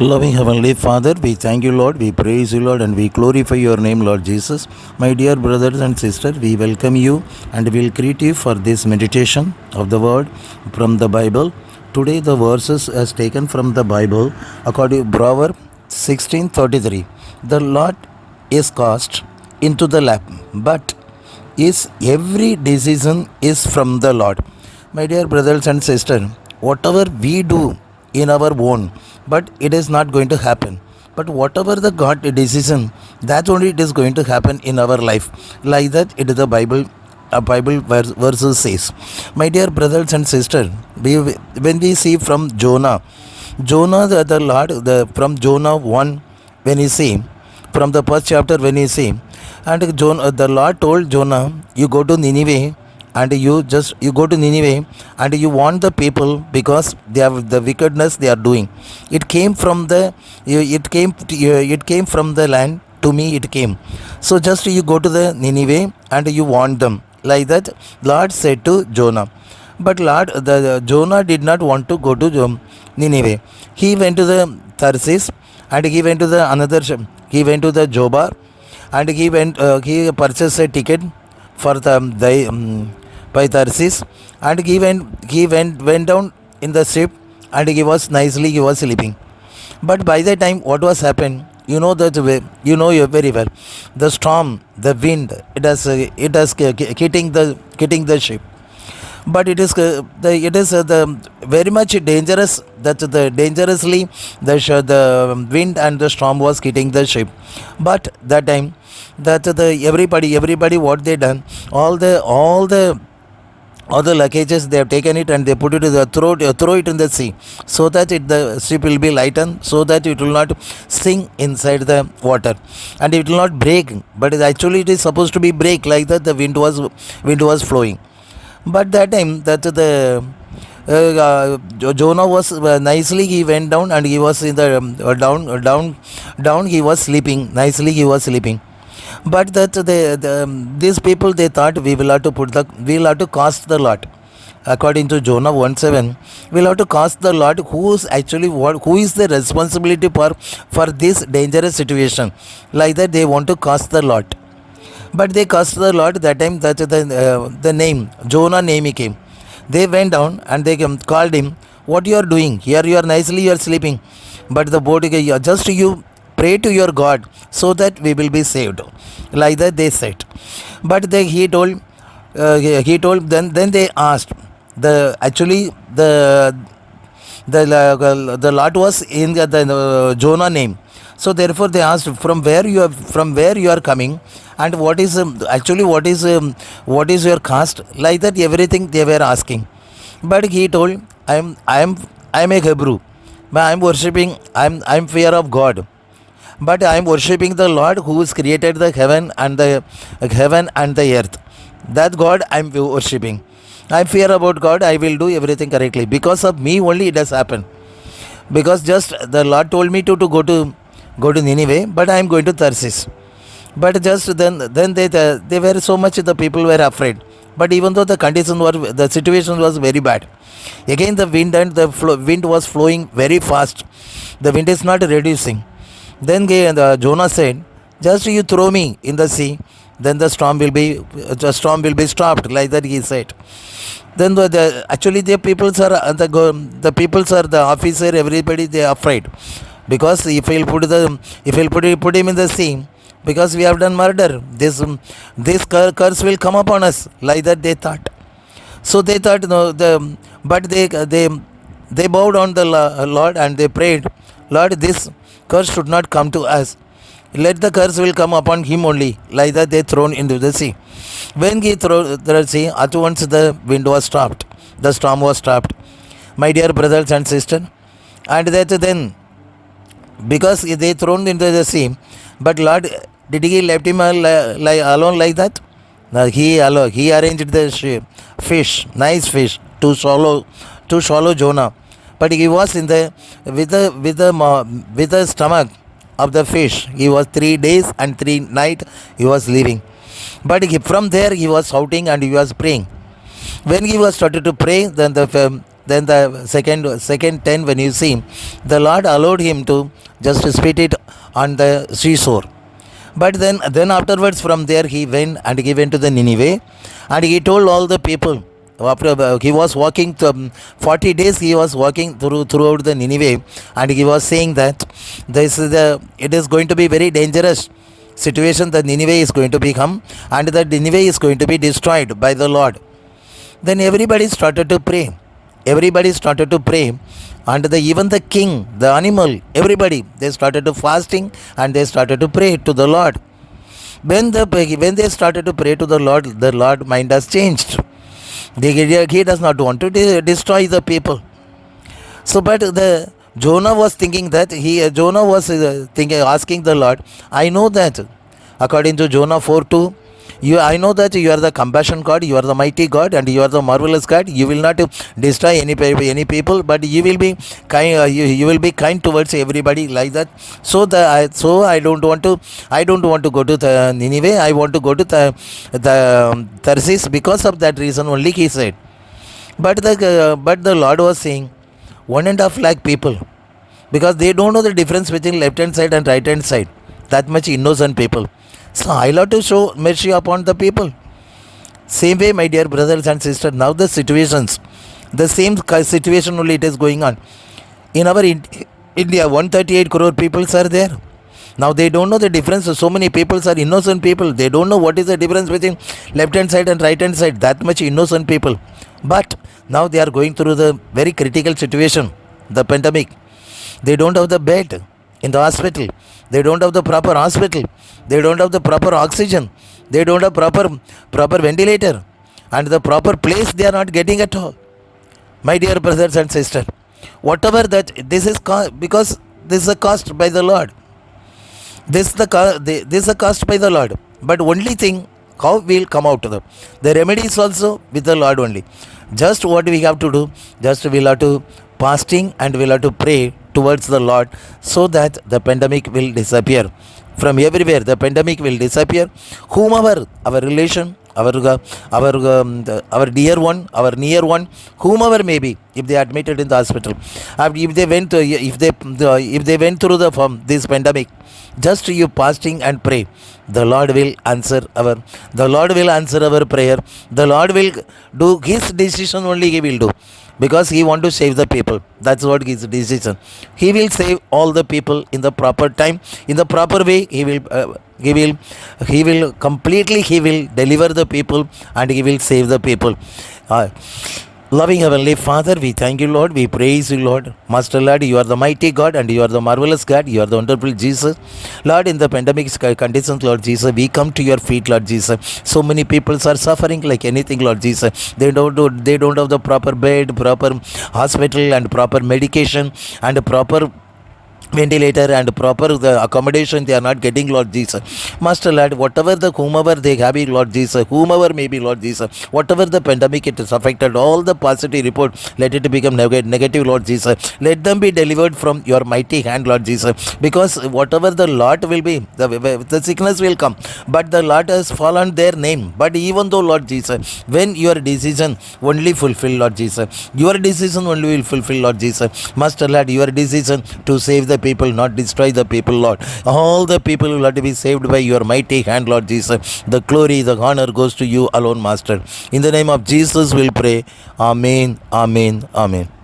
Loving Heavenly Father, we thank you, Lord, we praise you, Lord, and we glorify your name, Lord Jesus. My dear brothers and sisters, we welcome you and will greet you for this meditation of the word from the Bible. Today, the verses as taken from the Bible according to Proverbs 16:33. The Lord is cast into the lap, but is every decision is from the Lord. My dear brothers and sisters, whatever we do in our own, but it is not going to happen. But whatever the God decision, that only it is going to happen in our life. Like that, it is the Bible. A Bible verses says, my dear brothers and sisters, when we see from Jonah the Lord, from Jonah 1, when he see, from the first chapter when he see, and the Lord told Jonah, you go to Nineveh and you go to Nineveh and you warn the people because they have the wickedness they are doing. It came from the it came from the land to me it came. So just you go to the Nineveh and you warn them. Like that, Lord said to Jonah. But the Jonah did not want to go to Nineveh. He went to the Tarsis and he went to the another. He went to the Joppa and he purchased a ticket for by Tarsis, and he went down in the ship, and he was sleeping. But by the time what was happened, you know that way, you know you very well, the storm, the wind, it has hitting the ship. But it is the very much dangerous, that the dangerously the wind and the storm was hitting the ship. But that time, that the everybody what they done, all the luggages they have taken it and they put it in the throw it in the sea, so that the ship will be lightened, so that it will not sink inside the water, and it will not break. But actually it is supposed to be break, like that the wind was flowing. But that time, that the Jonah was nicely, he went down and he was in the down he was sleeping nicely, he was sleeping. But that these people, they thought, we will have to cast the lot. According to Jonah 1:7, we'll have to cast the lot, who is the responsibility for this dangerous situation. Like that, they want to cast the lot. But they cast the lot. That time, that the name Jonah name he came. They went down and they called him. What you are doing here? You are nicely, you are sleeping. But the board, just you pray to your God so that we will be saved. Like that they said. But he told. Then they asked. The lot was in the Jonah name. So therefore they asked, from where you are coming, and what is your caste. Like that, everything they were asking. But he told, I am a Hebrew, but I am worshipping, I am fear of God, but I am worshipping the Lord who has created the heaven and the earth. That God I am worshipping. I fear about God. I will do everything correctly. Because of me only it has happened. Because just the Lord told me to go to Nineveh, but I am going to Tarsis. But just then they were so much, the people were afraid. But even though the situation was very bad, again the wind and wind was flowing very fast. The wind is not reducing. Then Jonah said, just you throw me in the sea, then the storm will be stopped. Like that he said. Then actually the peoples are the officer, everybody, they are afraid. Because if he'll put him in the sea, because we have done murder, this curse will come upon us. Like that they thought. So they thought, no, but they bowed on the Lord and they prayed, Lord, this curse should not come to us. Let the curse will come upon him only. Like that they thrown into the sea. When he threw the sea, at once the wind was stopped. The storm was stopped. My dear brothers and sisters, and that then, because they thrown into the sea, but Lord, did he left him alone like that? No, he arranged the fish, nice fish, to swallow Jonah. But he was in the with the stomach of the fish. He was 3 days and 3 nights he was living. But from there he was shouting and he was praying. When he was started to pray, then then the second 10, when you see, the Lord allowed him to just spit it on the seashore. But then afterwards, from there he went and he went to the Nineveh, and he told all the people. After he was walking 40 days, he was walking throughout the Nineveh, and he was saying that it is going to be very dangerous situation. The Nineveh is going to become, and the Nineveh is going to be destroyed by the Lord. Then everybody started to pray. Everybody started to pray, and even the king, the animal, everybody, they started to fasting and they started to pray to the Lord. When they started to pray to the Lord mind has changed. He does not want to destroy the people. So, but the Jonah was thinking that Jonah was asking the Lord, I know that according to Jonah 4:2, I know that you are the compassion God, you are the mighty God, and you are the marvelous God. You will not destroy any people, but you will be kind. You will be kind towards everybody like that. So I don't want to go to the Nineveh. I want to go to the Tarsis. Because of that reason only, he said. But the Lord was saying, 1.5 lakh people, because they don't know the difference between left hand side and right hand side. That much innocent people. So I love to show mercy upon the people. Same way, my dear brothers and sisters, now the same situation only it is going on. In our India, 138 crore people are there. Now they don't know the difference. So many people are innocent people. They don't know what is the difference between left hand side and right hand side. That much innocent people. But now they are going through the very critical situation, the pandemic. They don't have the bed in the hospital. They don't have the proper hospital. They don't have the proper oxygen. They don't have proper ventilator. And the proper place they are not getting at all. My dear brothers and sisters, whatever that, this is because this is a cost by the Lord. This is a cost by the Lord. But only thing, how we'll come out of the remedy is also with the Lord only. Just what we have to do, just we'll have to fasting and we'll have to pray towards the Lord, so that the pandemic will disappear from everywhere. The pandemic will disappear. Whomever our relation, our dear one, our near one, whomever may be, if they are admitted in the hospital, if they went through this pandemic, just you fasting and pray, the Lord will answer our prayer. The Lord will do his decision only. He will do, because he want to save the people. That's what his decision. He will save all the people in the proper time, in the proper way. He will completely deliver the people, and he will save the people. Loving Heavenly Father, we thank you, Lord. We praise you, Lord. Master Lord, you are the mighty God, and you are the marvelous God. You are the wonderful Jesus. Lord, in the pandemic conditions, Lord Jesus, we come to your feet, Lord Jesus. So many people are suffering like anything, Lord Jesus. They don't have the proper bed, proper hospital, and proper medication, and proper ventilator, and proper the accommodation they are not getting, Lord Jesus. Master Lord, whomever they have it, Lord Jesus, whomever may be, Lord Jesus, whatever the pandemic it has affected, all the positive report, let it become negative, Lord Jesus. Let them be delivered from your mighty hand, Lord Jesus, because whatever the lot will be, the sickness will come, but the lot has fallen their name. But even though, Lord Jesus, when your decision only fulfill, Lord Jesus, your decision only will fulfill, Lord Jesus. Master Lord, your decision to save the people, not destroy the people, Lord. All the people will have to be saved by your mighty hand, Lord Jesus. The glory, the honor goes to you alone, Master. In the name of Jesus we'll pray. Amen, amen, amen.